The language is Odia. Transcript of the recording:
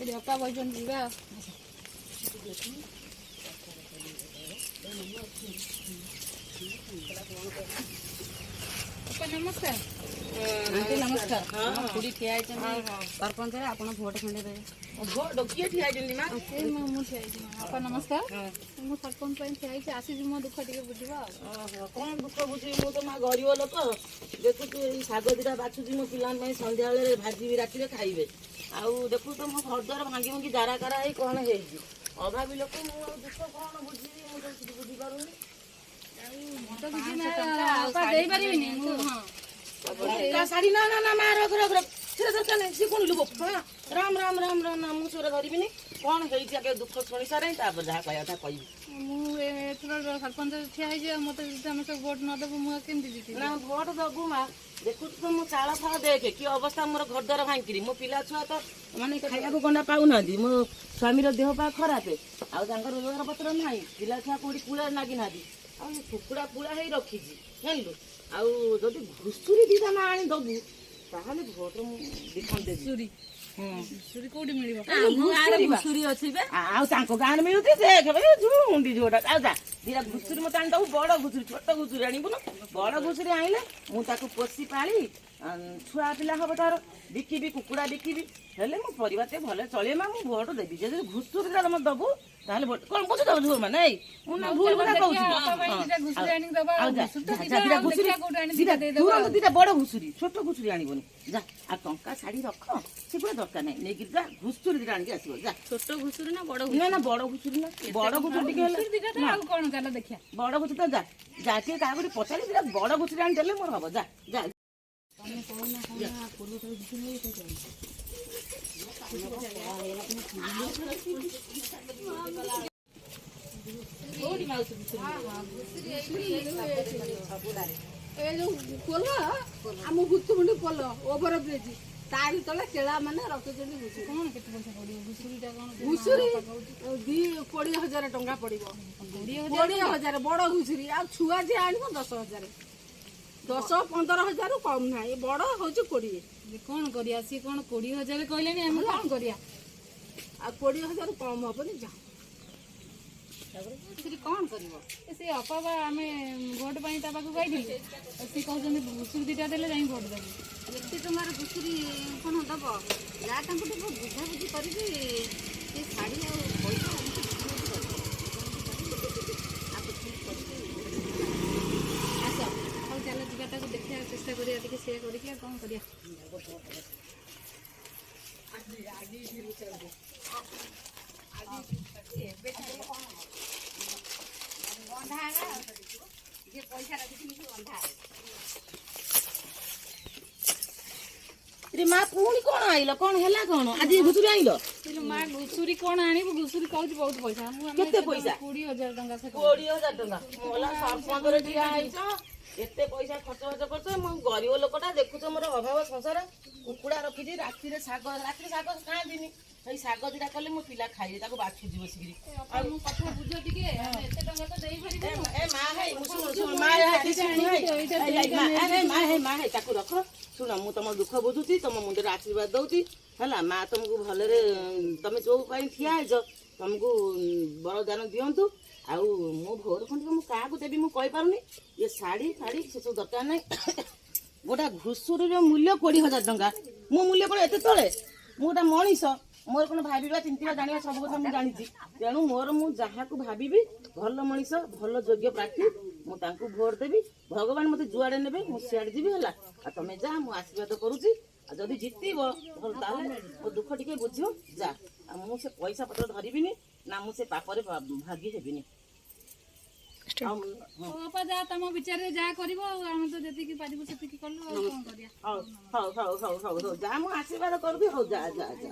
ଏଠି ଅପା ବଇଛନ୍ତି ଯିବା। ଅପା ନମସ୍କାର। ଆଣ୍ଟି ନମସ୍କାର। ଖୁଡ଼ି ଠିଆ ହେଇଛନ୍ତି ସରପଞ୍ଚରେ, ଆପଣ ଭୋଟ ଖଣ୍ଡେ ଦେବେ। କିଏ ଠିଆ ହେଇଛନ୍ତି ମା? ମୁଁ ଠିଆ ହେଇଛି। ଅପା ନମସ୍କାର। ମୁଁ ସରପଞ୍ଚ ପାଇଁ ଠିଆ ହେଇଛି, ଆସିଛି ମୋ ଦୁଃଖ ଟିକେ ବୁଝିବା ଆଉ। କଣ ଦୁଃଖ ବୁଝିବି? ମୁଁ ତ ମା ଗରିବ ଲୋକ, ଦେଖୁଛୁ ଏଇ ଶାଗ ଦିଟା ବାଛୁଛି ମୋ ପିଲାଙ୍କ ପାଇଁ, ସନ୍ଧ୍ୟାବେଳେ ଭାଜିବି ରାତିରେ ଖାଇବେ। ଆଉ ଦେଖୁଛୁ ତ ମୋ ଘର ଦ୍ୱାର ଭାଙ୍ଗି ଭାଙ୍ଗି ଜାରା କାରା ହେଇ କଣ ହେଇଛି। ଅଭାବୀ ଲୋକ, ମୁଁ ଆଉ ଦୁଃଖ କଣ ବୁଝିବି? ମୁଁ ତ କିଛି ବୁଝିପାରୁନି। ଦେଇପାରିବିନି। ଶାଢୀ ନା ନା ନା ମା ରଖ ରଖ ରଖ, ସେଟା ଦରକାର ନାହିଁ। ସିଏ କଣ ଲୁବ? ରାମ ରାମ ରାମ ରାମ ନା, ମୁଁ ସେଟା ଧରିବିନି। କଣ ହେଇଛି ଆଗେ ଦୁଃଖ ଶୁଣି ସାରେ, ତାପରେ ଯାହା କହିବା କଥା କହିବି। ମୁଁ ଏଥର ସରପଞ୍ଚ ଠିଆ ହେଇଛି, ଆଉ ମତେ ଯଦି ଆମେ ସବୁ ଭୋଟ ନଦେବୁ ମୁଁ ଆଉ କେମିତି ଜିତିବି? ନା ଭୋଟ ଦବୁ ମା, ଦେଖୁଛୁ ତ ମୋ ଚାଳ ଫାଳ ଦେଖେ କି ଅବସ୍ଥା, ମୋର ଘର ଦ୍ୱାର ଭାଙ୍ଗିକିରି। ମୋ ପିଲା ଛୁଆ ତ ମାନେ ଖାଇବାକୁ ଗଣ୍ଡା ପାଉନାହାନ୍ତି। ମୋ ସ୍ୱାମୀର ଦେହ ପା ଖରାପ, ଆଉ ତାଙ୍କର ରୋଜଗାର ପତ୍ର ନାହିଁ। ପିଲା ଛୁଆ କୋଉଠି କୂଳରେ ନାଗିନାହାନ୍ତି। ଆଉ କୁକୁଡ଼ା ପୁଳା ହେଇ ରଖିଛି ଜାଣିଲୁ। ଆଉ ଯଦି ଘୁଷୁରୀ ଦିଟା ନା ଆଣି ଦବୁ, ତାହେଲେ ଭୋଟ ମୁଁ ଦେଖନ୍ତି ଦେବି। ଘୁଷୁରୀ କୋଉଠି ମିଳିବ? ଘୁଷୁରୀ ଅଛି ଆଉ ତାଙ୍କ ଗାଁରେ ମିଳୁଛି। ଦେଖେ ଝୁଣ୍ଡି ଝୁଅଟା। ଆଉ ଯା ଦିଟା ଘୁଷୁରୀ ମତେ ଆଣି ଦବୁ। ବଡ ଘୁଷୁରୀ, ଛୋଟ ଘୁଷୁରୀ ଆଣିବୁନୁ। ବଡ ଘୁଷୁରୀ ଆଣିଲେ ମୁଁ ତାକୁ ପୋଷି ପାଳି ଛୁଆ ପିଲା ହବ, ତାର ବିକିବି, କୁକୁଡ଼ା ବିକିବି, ହେଲେ ମୋ ପରିବାରଟେ ଭଲ ଚଳିବ। ମା ମୁଁ ଭୋଟ ଦେବି। ଯଦି ଘୁଷୁରୀଟା ତମେ ଦବୁ ତାହେଲେ ଭୋଟ କଣ ବୁଝୁଛ ଝୁଅ ମାନେ? ଏଇ ମୁଁ ନା ଭୁଲ କଥା କହୁଛି? ଦିଟା ବଡ ଘୁଷୁରୀ, ଛୋଟ ଘୁଷୁରୀ ଆଣିବନି। ଯା ଆଉ ଟଙ୍କା ଶାଢୀ ରଖ, ସେଗୁଡା ଦରକାର ନାହିଁ। ନେଇକି ଯା ଘୁଷୁରୀ ଦିଟା ଆଣିକି ଆସିବ। ଯା ଛୋଟ ଘୁଷୁରୀ ନା ବଡ? ନା ନା ବଡ ଘୁଷୁରୀ ନା, ବଡ ଘୁଷୁରୀ ଟିକେ ହେଲେ ଆଉ କଣ? ଚାଲ ଦେଖିବା। ବଡ ଘୁଷୁରୀ ତ ଯା ଯା ଟିକେ କାହାକୁ ପଚାରି ଦିଟା ବଡ ଘୁଷୁରୀ ଆଣି ଦେଲେ ମୋର ହବ। ଯା ଯା ଏ ଯୋଉ ପୋଲ ଆମ ହୁତୁମୁଣ୍ଡି ପୋଲ ଓଭର ବ୍ରିଜ, ତାରି ତଳେ କେଳା ମାନେ ରଖୁଛନ୍ତି ଘୁଷୁରୀ। କଣ କେତେ ପଇସା ପଡିବ? ଘୁଷୁରୀଟା କଣ? ଘୁଷୁରୀ 20,000 ଟଙ୍କା ପଡିବ। 20,000 ବଡ ଘୁଷୁରୀ। ଆଉ ଛୁଆ ଯିଏ ଆଣିବ 10,000, 10-15,000 କମ ନାହିଁ। ବଡ ହଉଛି 20। କଣ କରିବା? ସିଏ କଣ 20,000 କହିଲେଣି, ଆମେ କଣ କରିବା? ଆଉ 20,000 କମ ହବନି। ଯା କଣ କରିବ? ସେ ଅପା ଆମେ ଭୋଟ ପାଇଁ ତା ପାଖକୁ ଯାଇଥିଲୁ, ସିଏ କହୁଛନ୍ତି ଘୁଷୁରୀ ଦିଟା ଦେଲେ ଯାଇ ଭୋଟ ଦେବୁ। ଏତେ ଟଙ୍କାର ଘୁଷୁରୀ କଣ ଦବ? ଯାହା ତାଙ୍କୁ ଟିକେ ବୁଝାବୁଝି କରିକି ସେ ଶାଢ଼ୀ ଆଉ ପଇସା ଆସ, ହଉ ଚାଲ ଯିବା, ତାକୁ ଦେଖିବା, ଚେଷ୍ଟା କରିବା ଟିକେ ସେ କରିକି। ଆଉ କଣ କରିବା? ମା ପୁଣି କଣ ଆଇଲ? କଣ ହେଲା? କଣ ଆଜି ଘୁଷୁରୀ ଆଇଲ? ମା ଘୁଷୁରୀ କଣ ଆଣିବୁ? ଘୁଷୁରୀ କହୁଛି ବହୁତ ପଇସା। କେତେ ପଇସା? 20,000 ଟଙ୍କା। 20,000 ଟଙ୍କା? ସରପଞ୍ଚରେ ଠିଆ ହେଇଛ, ଏତେ ପଇସା ଖର୍ଚ୍ଚ ବାର୍ଚ୍ଚ କରୁଛ। ମୁଁ ଗରିବ ଲୋକଟା, ଦେଖୁଛ ମୋର ଅଭାବ ସଂସାର। କୁକୁଡ଼ା ରଖିଛି, ରାତିରେ ଶାଗ ଖାଆନ୍ତିନି, ସେଇ ଶାଗ ଦିଟା କଲେ ମୋ ପିଲା ଖାଇବେ, ତାକୁ ବାଛୁଛି ବସିକିରି। ଆଉ ମୁଁ କଥା ବୁଝ ଟିକେ, ଏତେ ଟଙ୍କା ତ ଦେଇପାରିବୁ। ତାକୁ ରଖ। ଶୁଣ, ମୁଁ ତମ ଦୁଃଖ ବୁଝୁଛି, ତମ ମୁଣ୍ଡରେ ଆଶୀର୍ବାଦ ଦଉଛି ହେଲା। ମା ତମକୁ ଭଲରେ, ତମେ ଯୋଉ ପାଇଁ ଠିଆ ହେଇଛ, ତମକୁ ବରଦାନ ଦିଅନ୍ତୁ। ଆଉ ମୋ ଭୋଟ ଖଣ୍ଡ ମୁଁ କାହାକୁ ଦେବି ମୁଁ କହିପାରୁନି। ଏ ଶାଢୀ ଫାଢୀ ସେସବୁ ଦରକାର ନାହିଁ। ଗୋଟା ଘୁଷୁରୀର ମୂଲ୍ୟ 20,000 ଟଙ୍କା। ମୋ ମୂଲ୍ୟ କଣ ଏତେ ତଳେ? ମୁଁ ଗୋଟେ ମଣିଷ, ମୋର କଣ ଭାବିବା ଚିନ୍ତିବା ଜାଣିବା ସବୁ କଥା ମୁଁ ଜାଣିଛି। ତେଣୁ ମୁଁ ଯାହାକୁ ଭାବିବି ଭଲ ମଣିଷ, ଭଲ ଯୋଗ୍ୟ ପ୍ରାର୍ଥୀ, ମୁଁ ତାଙ୍କୁ ଭୋଟ ଦେବି। ଭଗବାନ ମତେ ଯୁଆଡେ ନେବେ ମୁଁ ସିଆଡେ ଯିବି ହେଲା। ଆଉ ତମେ ଯା, ମୁଁ ଆଶୀର୍ବାଦ କରୁଛି। ଆଉ ଯଦି ଜିତିବ ଭଲ, ତାହେଲେ ମୋ ଦୁଃଖ ଟିକେ ବୁଝିବ। ଯା, ଆଉ ମୁଁ ସେ ପଇସା ପତ୍ର ଧରିବିନି ନା, ମୁଁ ସେ ପାପରେ ଭାଗି ହେବିନି। ବାପା ଯା, ତମ ବିଚାରରେ ଯାହା କରିବ। ଆଉ ଆମେ ତ ଯେତିକି ପାରିବୁ ସେତିକି କଲୁ, ଆଉ କଣ କରିବା? ହଉ ଯା, ମୁଁ ଆଶୀର୍ବାଦ କରୁଛି। ହଉ ଯା ଯା ଯା।